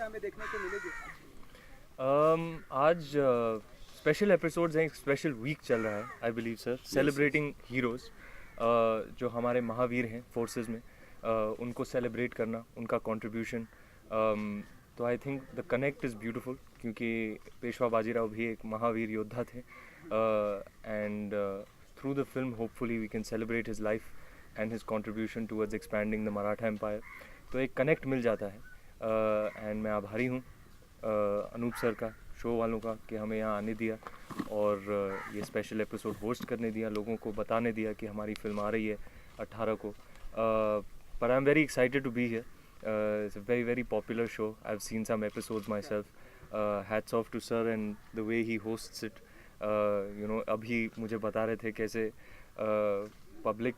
हमें देखने को मिलेगी? आज स्पेशल एपिसोड्स हैं, एक स्पेशल वीक चल रहा है I believe sir, celebrating heroes, जो हमारे महावीर हैं फोर्सेस में, उनको सेलिब्रेट करना, उनका कंट्रीब्यूशन। तो I think the connect is beautiful, क्योंकि पेशवा बाजीराव भी एक महावीर योद्धा थे, and through the film hopefully we can celebrate his life and his contribution towards expanding the Maratha empire. तो एक कनेक्ट मिल जाता है, एंड मैं आभारी हूँ अनूप सर का, शो वालों का, कि हमें यहाँ आने दिया और ये स्पेशल एपिसोड होस्ट करने दिया, लोगों को बताने दिया कि हमारी फिल्म आ रही है 18 को। पर I am very excited to be here. It's a very very popular show. I've seen some episodes myself. Hats off to sir and the way he hosts it. अभी मुझे बता रहे थे कैसे पब्लिक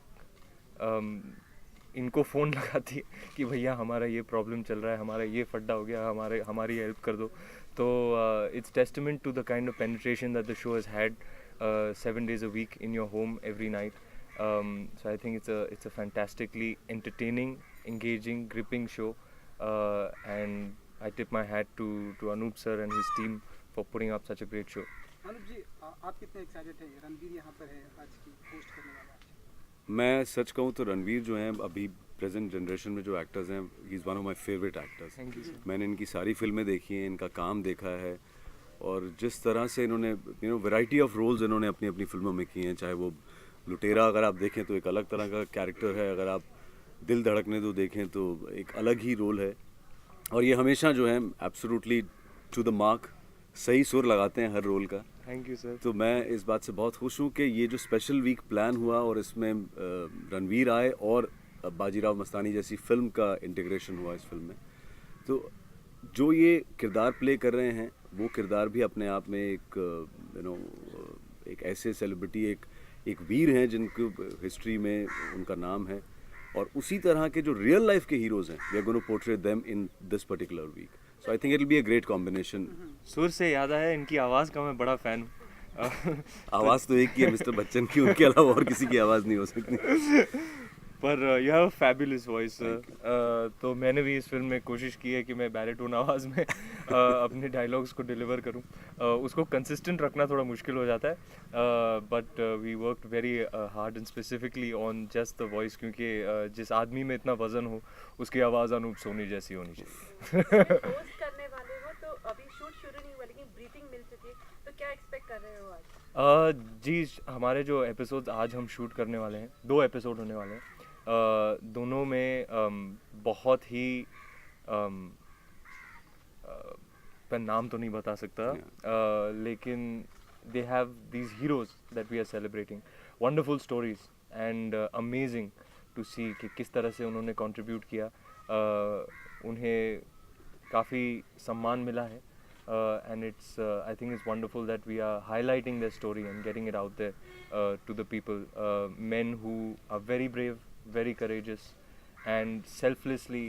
इनको फ़ोन लगाती है कि भैया हमारा ये प्रॉब्लम चल रहा है, हमारा ये फड्डा हो गया, हमारी हेल्प कर दो. तो it's testament to the kind of penetration that the show has had 7 days a week in your home every night. So I think it's a fantastically entertaining, engaging, gripping show, and I tip my hat to Anup sir and his team for putting up such a great show. Anup ji, आप कितने excited हैं? रणवीर यहाँ पर है आज की host करने वाला है। मैं सच कहूँ तो रणवीर जो हैं अभी प्रेजेंट जनरेशन में जो एक्टर्स हैं, he is one of my favourite actors. Thank you, sir. मैंने इनकी सारी फिल्में देखी हैं, इनका काम देखा है, और जिस तरह से इन्होंने वैरायटी ऑफ रोल्स इन्होंने अपनी अपनी फिल्मों में किए हैं. चाहे वो लुटेरा अगर आप देखें तो एक अलग तरह का कैरेक्टर है, अगर आप दिल धड़कने दो देखें तो एक अलग ही रोल है, और ये हमेशा जो है एब्सोल्युटली टू द मार्क, सही सुर लगाते हैं हर रोल का. Thank you, sir. तो मैं इस बात से बहुत खुश हूँ कि ये जो स्पेशल वीक प्लान हुआ और इसमें रणवीर आए और बाजीराव मस्तानी जैसी फिल्म का इंटीग्रेशन हुआ इस फिल्म में. तो जो ये किरदार प्ले कर रहे हैं वो किरदार भी अपने आप में एक एक ऐसे सेलिब्रिटी, एक वीर हैं जिनको हिस्ट्री में उनका नाम है, और उसी तरह के जो रियल लाइफ के हीरोज़ हैं, we are going to portray them in this particular week. So I think it will be a great combination. सुर से याद आया, इनकी आवाज़ का मैं बड़ा फ़ैन हूँ. आवाज़ तो एक ही है मिस्टर बच्चन की, उनके अलावा और किसी की आवाज़ नहीं हो सकती. पर you have a fabulous voice. तो मैंने भी इस फिल्म में कोशिश की है कि मैं बैरिटोन आवाज़ में अपने डायलॉग्स को डिलीवर करूं. उसको कंसिस्टेंट रखना थोड़ा मुश्किल हो जाता है, but we worked very hard and specifically on just the voice, क्योंकि जिस आदमी में इतना वजन हो उसकी आवाज़ अनूप सोनी जैसी होनी चाहिए. होस्ट करने वाले हो तो अभी शूट शुरू नहीं हुआ लेकिन ब्रीथिंग मिल चुकी है, तो क्या एक्सपेक्ट कर रहे हो आज? जी, हमारे जो एपिसोड्स आज हम शूट करने वाले हैं, 2 एपिसोड होने वाले हैं. दोनों में बहुत ही मैं नाम तो नहीं बता सकता, लेकिन they have these heroes that we are celebrating, wonderful stories and amazing to see कि किस तरह से उन्होंने कंट्रीब्यूट किया. उन्हें काफ़ी सम्मान मिला है, and I think it's wonderful that we are highlighting their story and getting it out there to the people. Men who are very brave, very courageous, and selflessly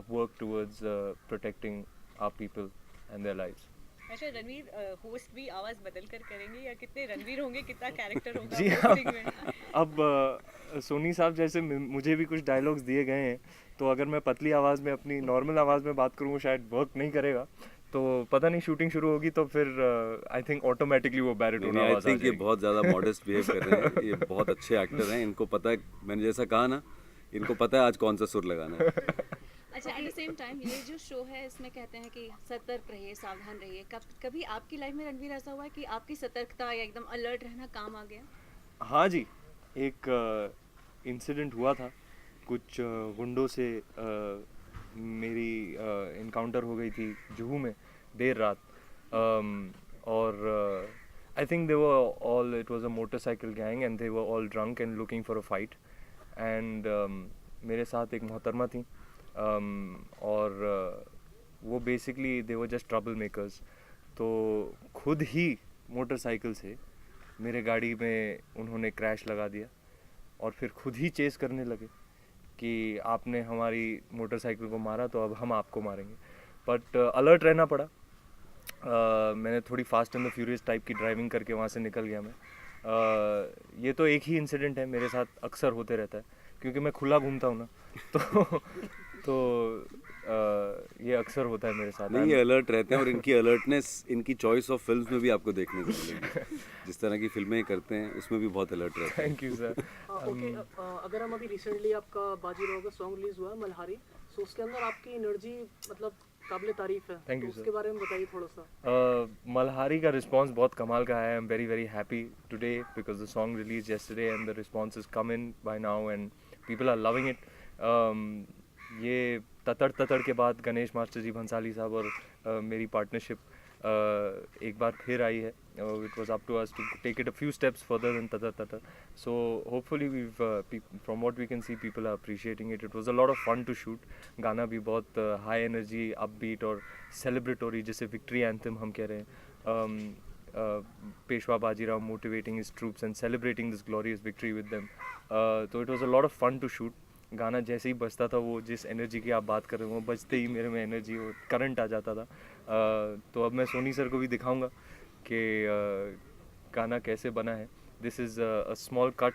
work towards protecting our people and their lives. अच्छा Ranveer, host भी आवाज़ बदल कर करेंगे या कितने रणवीर होंगे, कितना कैरेक्टर होगा जी, hosting में? अब सोनी साहब जैसे मुझे भी कुछ डायलॉग्स दिए गए हैं, तो अगर मैं पतली आवाज़ में अपनी नॉर्मल आवाज़ में बात करूँ शायद वर्क नहीं करेगा. तो पता नहीं, शूटिंग शुरू होगी तो फिर आई थिंक ऑटोमेटिकली वो बैरिटोन आवाज़ आ आई थिंक ये जाएगी. बहुत ज़्यादा मॉडेस्ट बिहेव कर रहे हैं. ये बहुत अच्छे एक्टर हैं, इनको पता है, मैंने जैसा कहा ना, इनको पता है आज कौन सा सुर लगाना है. अच्छा, एट द सेम टाइम ये जो शो है इसमें कहते हैं कि सतर्क रहिए, सावधान रहिए. कभी आपकी लाइफ में रणवीर ऐसा हुआ है कि आपकी सतर्कता या एकदम अलर्ट रहना काम आ गया? हाँ जी, एक इंसिडेंट हुआ था. कुछ गुंडों से मेरी इनकाउंटर हो गई थी जुहू में देर रात, और I think they were all, it was a motorcycle gang and they were all drunk and looking for a fight. And मेरे साथ एक मोहतरमा थी, और वो basically they were just trouble makers. तो खुद ही मोटरसाइकिल से मेरे गाड़ी में उन्होंने क्रैश लगा दिया और फिर खुद ही चेस करने लगे कि आपने हमारी मोटरसाइकिल को मारा तो अब हम आपको मारेंगे. बट अलर्ट रहना पड़ा. मैंने थोड़ी fast and the furious type की ड्राइविंग करके वहाँ से निकल गया मैं. ये तो एक ही इंसिडेंट है, मेरे साथ अक्सर होते रहता है क्योंकि मैं खुला घूमता हूँ ना. तो ये अक्सर होता है मेरे साथ. नहीं, ये अलर्ट रहते हैं और इनकी अलर्टनेस इनकी चॉइस ऑफ फिल्म्स में भी आपको देखने को मिलेगी. जिस तरह की फिल्में करते हैं उसमें भी बहुत अलर्ट रहते हैं. Thank you sir. ओके, अगर हम अभी रिसेंटली आपका बाजीराव का सॉन्ग रिलीज हुआ है मल्हारी, सो उसके अंदर आपकी एनर्जी मतलब काबिल तारीफ है. Thank you, तो उसके बारे में बताइए थोड़ा सा. मल्हारी का रिस्पांस बहुत कमाल का है. आई am very very happy today because the song release yesterday and the response has come in by now and people are loving it. ये ततड़ के बाद गणेश मास्टर जी भंसाली साहब और मेरी पार्टनरशिप एक बार फिर आई है. It was up to us to take it a few steps further then ततड़. So hopefully we from what we can see people are appreciating it. It was a lot of fun to shoot. गाना भी बहुत high energy, upbeat और celebratory, जैसे victory anthem हम कह रहे हैं. Peshwa Bajirao motivating his troops and celebrating this glorious victory with them. तो it was a lot of fun to shoot. गाना जैसे ही बजता था, वो जिस एनर्जी की आप बात कर रहे हो, वो बजते ही मेरे में एनर्जी और करंट आ जाता था. तो अब मैं सोनी सर को भी दिखाऊंगा कि गाना कैसे बना है. This is a small cut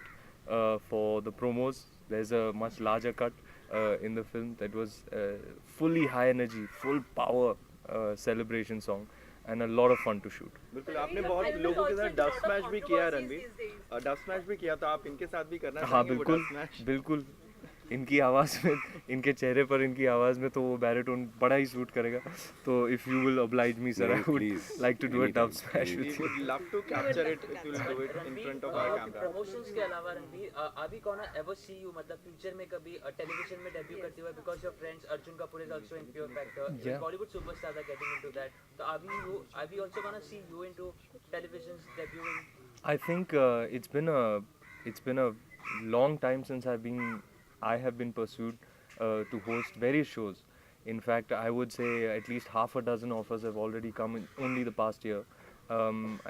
for the promos. There is a much larger cut in the film that was fully high energy, full power celebration song and a lot of fun to shoot. बिल्कुल, आपने बहुत लोगों के साथ dub smash भी किया है Ranveer. Dub smash भी किया, तो आप इनके साथ भी करना हाँ चाहेंगे वो बिल्कुल डब स्मैश? बिल्कुल. इनकी आवाज़ में, इनके चेहरे पर इनकी आवाज़ में तो वो बैरिटोन बड़ा ही सूट करेगा. तो if you will oblige me sir, I would Please. like to do a dub Anytime, smash We with you. would love to capture it if you will do it in front of our camera. Promotions के अलावा Ranveer, are we gonna ever see you मतलब future में कभी television में debut करते हुए, because your friends Arjun Kapoor is also in pure factor, Yeah. Bollywood superstars are getting into that. तो are we also gonna see you into television debuting? I think it's been a long time since I have been pursued to host various shows. In fact, I would say at least half a dozen offers have already come in only the past year.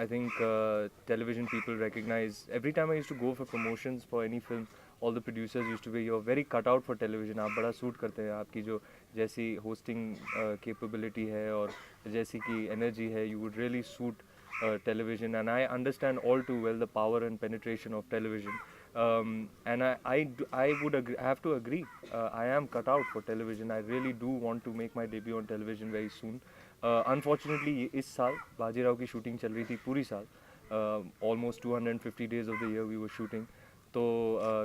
I think television people recognize, every time I used to go for promotions for any film, all the producers used to be, you're very cut out for television. आप बड़ा suit करते हैं, आपकी जो जैसी hosting capability है और जैसी की energy है, you would really suit television. And I understand all too well the power and penetration of television. And I would agree, I have to agree, I am cut out for television. I really do want to make my debut on television very soon. Unfortunately इस साल बाजीराव की shooting चल रही थी पूरी साल. Almost 250 days of the year we were shooting. So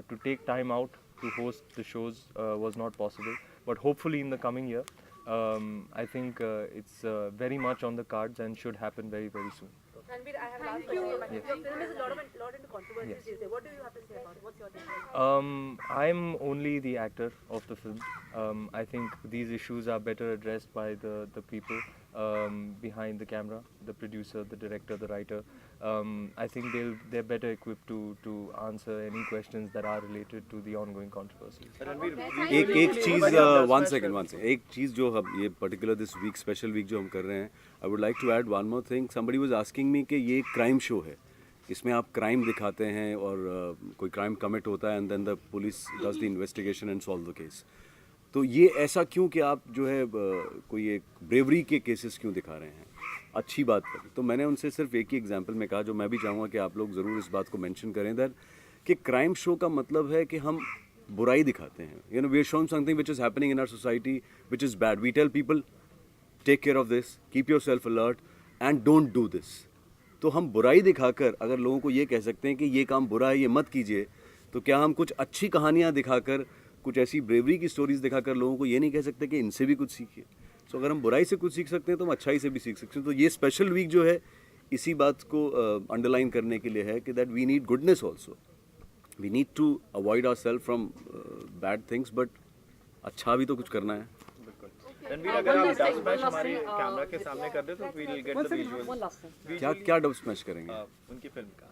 to take time out to host the shows was not possible. But hopefully in the coming year, I think it's very much on the cards and should happen very very soon. Ranveer, I have last question. Your film is a lot into controversies these days. What do you have to say about it? What's your take? I'm only the actor of the film. I think these issues are better addressed by the people behind the camera, the producer, the director, the writer. I think they're better equipped to answer any questions that are related to the ongoing controversies. एक चीज़ one second एक चीज़ जो हम ये particular this week special week जो हम कर रहे हैं, I would like to add one more thing. Somebody was asking me कि ये क्राइम शो है, इसमें आप क्राइम दिखाते हैं और कोई क्राइम कमिट होता है and then the police does the investigation and solve the case. तो ये ऐसा क्यों कि आप जो है कोई एक ब्रेवरी के केसेस क्यों दिखा रहे हैं? अच्छी बात करी. तो मैंने उनसे सिर्फ एक ही एग्जांपल में कहा, जो मैं भी चाहूँगा कि आप लोग ज़रूर इस बात को मेंशन करें, दैट कि क्राइम शो का मतलब है कि हम बुराई दिखाते हैं. You know, we are showing something which is happening in our society which is bad. We tell people take care of this, keep yourself alert and don't do this. तो हम बुराई दिखाकर अगर लोगों को ये कह सकते हैं कि ये काम बुरा है, ये मत कीजिए, तो क्या हम कुछ अच्छी कहानियाँ दिखाकर, कुछ ऐसी ब्रेवरी की स्टोरीज दिखाकर लोगों को ये नहीं कह सकते कि इनसे भी कुछ सीखिए? सो अगर हम बुराई से कुछ सीख सकते हैं तो हम अच्छाई से भी सीख सकते हैं. तो ये स्पेशल वीक जो है इसी बात को अंडरलाइन करने के लिए है कि that we need goodness also. We need to avoid our self from bad things, but अच्छा भी तो कुछ करना है. रणवीर, अगर आप डब स्मैश हमारे कैमरा के सामने कर दे तो we will get the visuals. क्या डब स्मैश करेंगे? उनकी फिल्म का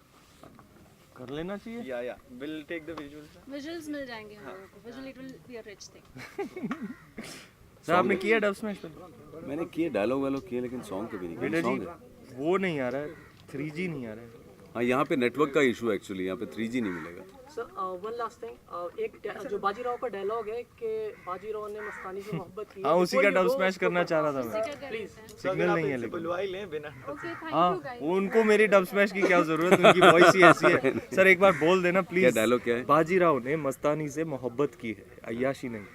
कर लेना चाहिए. या will take the visuals. Visuals मिल जाएंगे हम लोगों को. Visual it will be a rich thing. Sir आपने किया डब स्मैश? मैंने किए, डायलॉग वालोग किए, लेकिन सॉन्ग कभी नहीं बेटा किया. जी सॉन्ग है. वो नहीं आ रहा है, 3G नहीं आ रहा है. हाँ, यहाँ पे नेटवर्क का इशू है एक्चुअली, यहाँ पे 3G नहीं मिलेगा. सर वन लास्ट थिंग, एक जो बाजीराव का डायलॉग है कि बाजीराव ने मस्तानी से मोहब्बत की. हाँ, उसी का डब स्मैश करना चाह रहा था मैं. प्लीज. सिग्नल नहीं है लेकिन. बुलवा ही लें बिना. हाँ, वो उनको मेरी डब स्मैश की क्या जरूरत, उनकी वॉइस ही ऐसी है. सर एक बार बोल देना प्लीज. क्या डायलॉग क्या है? बाजीराव ने मस्तानी से मोहब्बत की है, अय्याशी नहीं.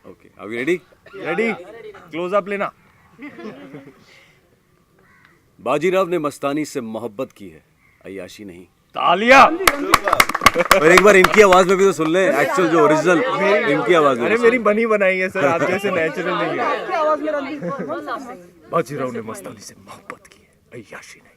Okay, are we ready? Ready? Close up लेना। बाजीराव ने मस्तानी से मोहब्बत की है, अय्याशी नहीं। तालियां। और एक बार इनकी आवाज में भी तो सुन ले, एक्चुअल जो ओरिजिनल इनकी आवाज में। अरे मेरी बनी बनाई है सर, आप जैसे नेचुरल नहीं है। आपकी आवाज में रणवीर बाजीराव ने मस्तानी से मोहब्बत की है, अय्याशी नहीं।